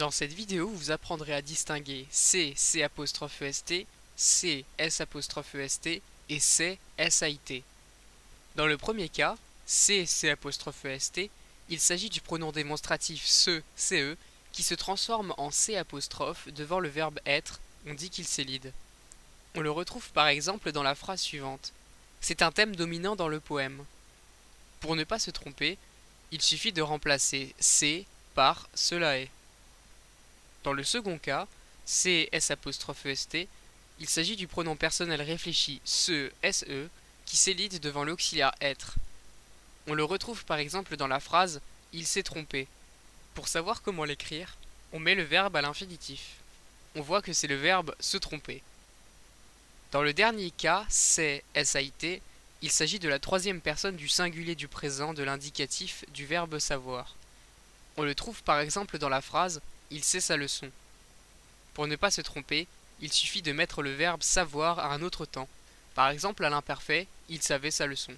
Dans cette vidéo, vous apprendrez à distinguer C, C''est, C, S''est et C, SAIT. Dans le premier cas, C, C''est, il s'agit du pronom démonstratif CE qui se transforme en C' devant le verbe être, on dit qu'il s'élide. On le retrouve par exemple dans la phrase suivante. C'est un thème dominant dans le poème. Pour ne pas se tromper, il suffit de remplacer C par cela est. Dans le second cas, C, S''est, il s'agit du pronom personnel réfléchi SE qui s'élide devant l'auxiliaire être. On le retrouve par exemple dans la phrase il s'est trompé. Pour savoir comment l'écrire, on met le verbe à l'infinitif. On voit que c'est le verbe se tromper. Dans le dernier cas, c'est SAIT, il s'agit de la troisième personne du singulier du présent de l'indicatif du verbe savoir. On le trouve par exemple dans la phrase il sait sa leçon. Pour ne pas se tromper, il suffit de mettre le verbe savoir à un autre temps. Par exemple à l'imparfait, il savait sa leçon.